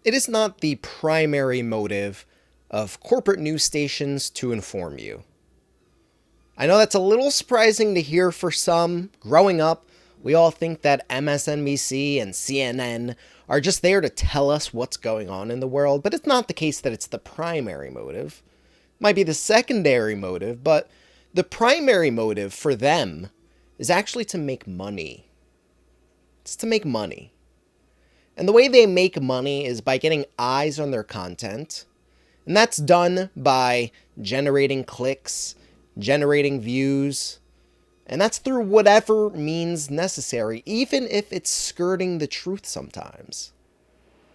It is not the primary motive of corporate news stations to inform you. I know that's a little surprising to hear for some. Growing up, we all think that MSNBC and CNN are just there to tell us what's going on in the world, but it's not the case that it's the primary motive. It might be the secondary motive, but the primary motive for them is actually to make money. It's to make money. And the way they make money is by getting eyes on their content. And that's done by generating clicks, generating views, and that's through whatever means necessary, even if it's skirting the truth sometimes.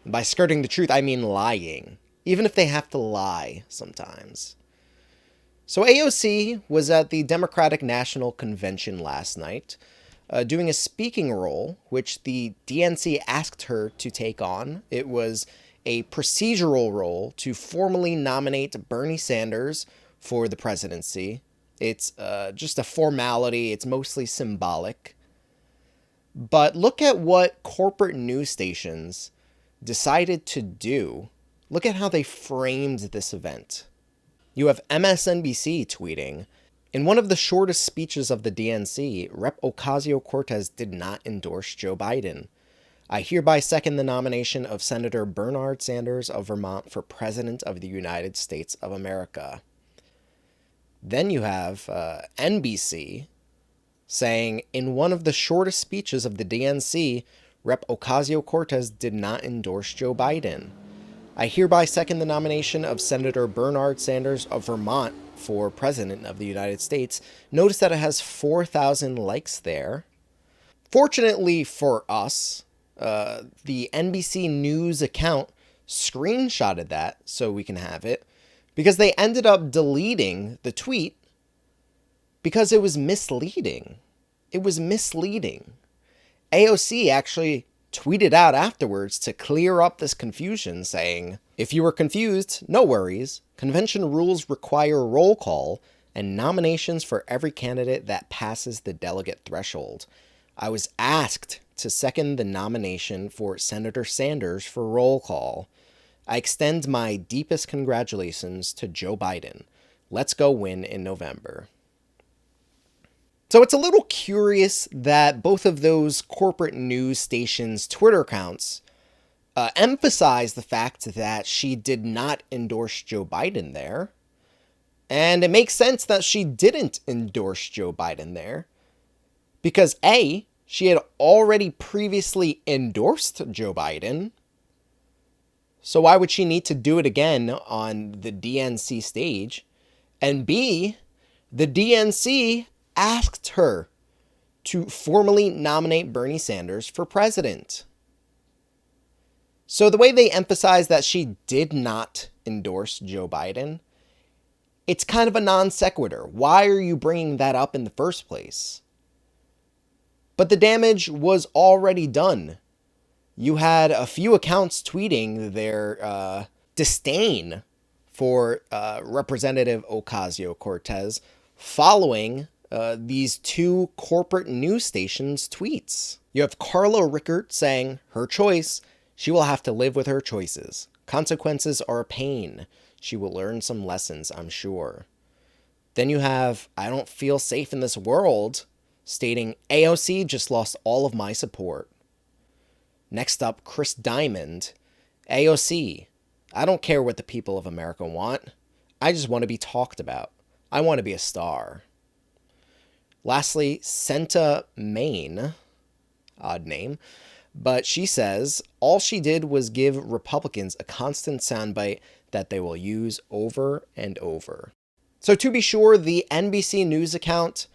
And by skirting the truth, I mean lying, even if they have to lie sometimes. So AOC was at the Democratic National Convention last night, doing a speaking role, which the DNC asked her to take on. It was a procedural role to formally nominate Bernie Sanders for the presidency. It's just a formality. It's mostly symbolic. But look at what corporate news stations decided to do. Look at how they framed this event. You have MSNBC tweeting, "In one of the shortest speeches of the DNC, Rep. Ocasio-Cortez did not endorse Joe Biden. I hereby second the nomination of Senator Bernard Sanders of Vermont for President of the United States of America." Then you have NBC saying, "In one of the shortest speeches of the DNC, Rep. Ocasio-Cortez did not endorse Joe Biden. I hereby second the nomination of Senator Bernard Sanders of Vermont for President of the United States." Notice that it has 4,000 likes there. Fortunately for us, the NBC News account screenshotted that so we can have it, because they ended up deleting the tweet because it was misleading. It was misleading. AOC actually tweeted out afterwards to clear up this confusion, saying, "If you were confused, no worries. Convention rules require roll call and nominations for every candidate that passes the delegate threshold. I was asked to second the nomination for Senator Sanders for roll call. I extend my deepest congratulations to Joe Biden. Let's go win in November." So it's a little curious that both of those corporate news stations' Twitter accounts emphasize the fact that she did not endorse Joe Biden there. And it makes sense that she didn't endorse Joe Biden there, because A, she had already previously endorsed Joe Biden. So why would she need to do it again on the DNC stage? And B, the DNC asked her to formally nominate Bernie Sanders for president. So the way they emphasize that she did not endorse Joe Biden, it's kind of a non sequitur. Why are you bringing that up in the first place? But the damage was already done. You had a few accounts tweeting their disdain for Representative Ocasio-Cortez following these two corporate news stations' tweets. You have Carla Rickert saying, "Her choice. She will have to live with her choices. Consequences are a pain. She will learn some lessons, I'm sure." Then you have "I don't feel safe in this world," stating, "AOC just lost all of my support." Next up, Chris Diamond, "AOC, I don't care what the people of America want. I just want to be talked about. I want to be a star." Lastly, Senta Main, odd name, but she says all she did was give Republicans a constant soundbite that they will use over and over. So to be sure, the NBC News account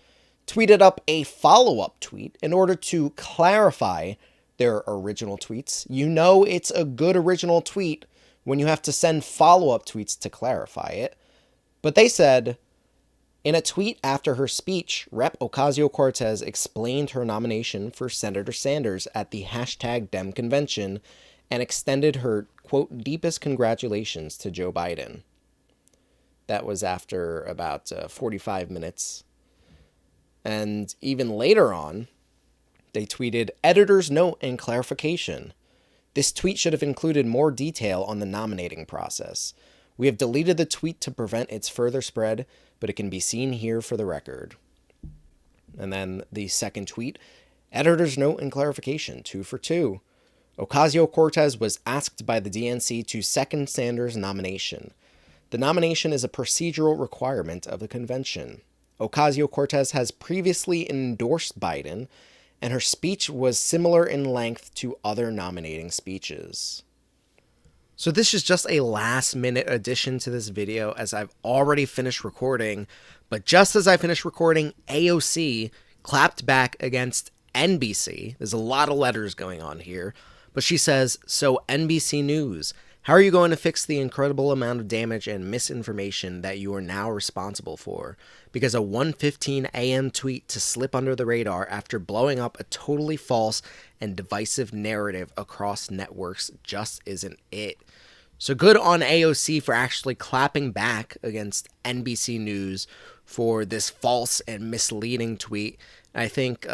tweeted up a follow-up tweet in order to clarify their original tweets. You know it's a good original tweet when you have to send follow-up tweets to clarify it. But they said, "In a tweet after her speech, Rep. Ocasio-Cortez explained her nomination for Senator Sanders at the #Dem convention and extended her, quote, deepest congratulations to Joe Biden." That was after about 45 minutes. And even later on, they tweeted, "Editor's note and clarification. This tweet should have included more detail on the nominating process. We have deleted the tweet to prevent its further spread, but it can be seen here for the record. And then the second tweet, editor's note and clarification, 2 for 2. Ocasio-Cortez was asked by the DNC to second Sanders' nomination. The nomination is a procedural requirement of the convention. Ocasio-Cortez has previously endorsed Biden, and her speech was similar in length to other nominating speeches. So this is just a last-minute addition to this video, as I've already finished recording, but just as I finished recording, AOC clapped back against NBC. There's a lot of letters going on here, but she says, "So NBC News, how are you going to fix the incredible amount of damage and misinformation that you are now responsible for? Because a 1:15 a.m. tweet to slip under the radar after blowing up a totally false and divisive narrative across networks just isn't it." So good on AOC for actually clapping back against NBC News for this false and misleading tweet. I think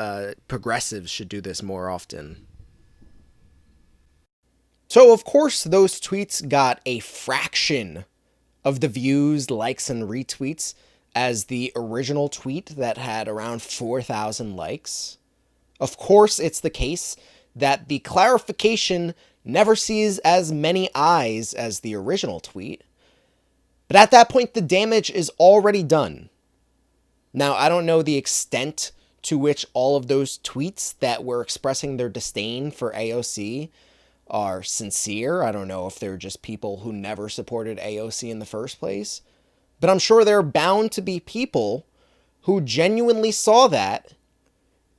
progressives should do this more often. So, of course, those tweets got a fraction of the views, likes, and retweets as the original tweet that had around 4,000 likes. Of course, it's the case that the clarification never sees as many eyes as the original tweet. But at that point, the damage is already done. Now, I don't know the extent to which all of those tweets that were expressing their disdain for AOC are sincere. I don't know if they're just people who never supported AOC in the first place. But I'm sure there are bound to be people who genuinely saw that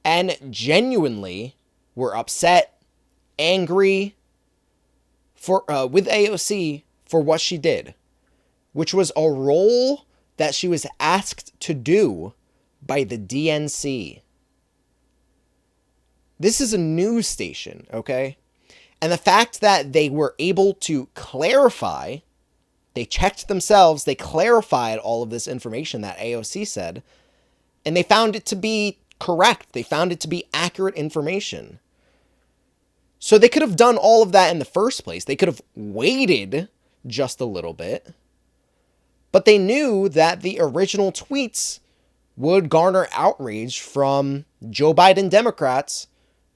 and genuinely were upset, angry with AOC for what she did, which was a role that she was asked to do by the DNC. This is a news station, okay? And the fact that they were able to clarify, they checked themselves, they clarified all of this information that AOC said, and they found it to be correct. They found it to be accurate information. So they could have done all of that in the first place. They could have waited just a little bit. But they knew that the original tweets would garner outrage from Joe Biden Democrats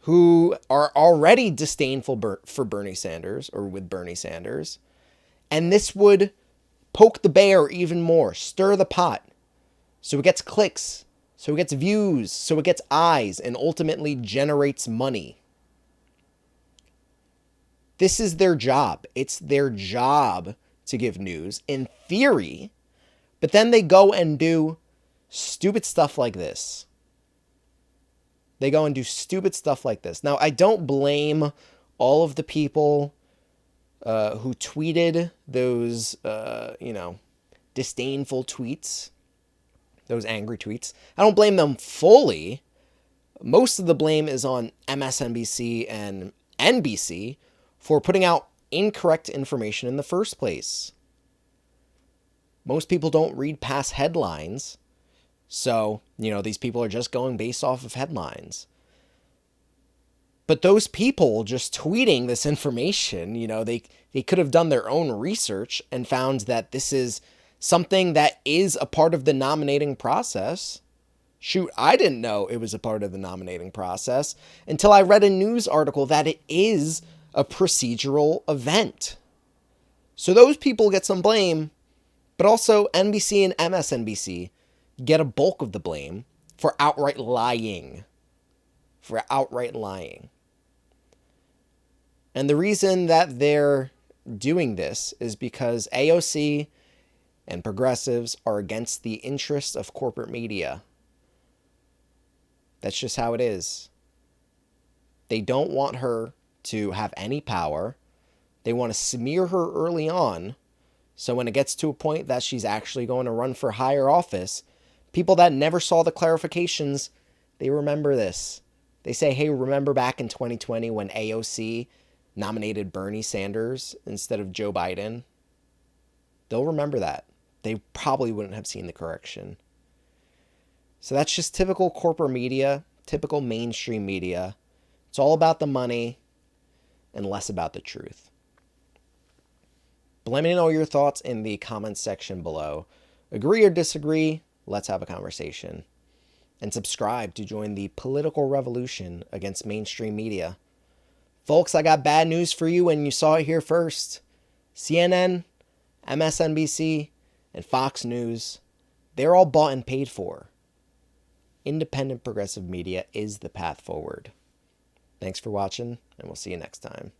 who are already disdainful for Bernie Sanders, or with Bernie Sanders. And this would poke the bear even more, stir the pot, so it gets clicks, so it gets views, so it gets eyes, and ultimately generates money. This is their job. It's their job to give news, in theory, but then they go and do stupid stuff like this. They go and do stupid stuff like this. Now, I don't blame all of the people who tweeted those, disdainful tweets, those angry tweets. I don't blame them fully. Most of the blame is on MSNBC and NBC for putting out incorrect information in the first place. Most people don't read past headlines. So, these people are just going based off of headlines. But those people just tweeting this information, they could have done their own research and found that this is something that is a part of the nominating process. Shoot, I didn't know it was a part of the nominating process until I read a news article that it is a procedural event. So those people get some blame, but also NBC and MSNBC get a bulk of the blame for outright lying. And the reason that they're doing this is because AOC and progressives are against the interests of corporate media. That's just how it is. They don't want her to have any power. They want to smear her early on, so when it gets to a point that she's actually going to run for higher office, people that never saw the clarifications, they remember this. They say, hey, remember back in 2020 when AOC nominated Bernie Sanders instead of Joe Biden? They'll remember that. They probably wouldn't have seen the correction. So that's just typical corporate media, typical mainstream media. It's all about the money. and less about the truth. But let me know your thoughts in the comments section below. Agree or disagree? Let's have a conversation. And subscribe to join the political revolution against mainstream media. Folks, I got bad news for you, and you saw it here first. CNN, MSNBC, and Fox News, they're all bought and paid for. Independent progressive media is the path forward. Thanks for watching, and we'll see you next time.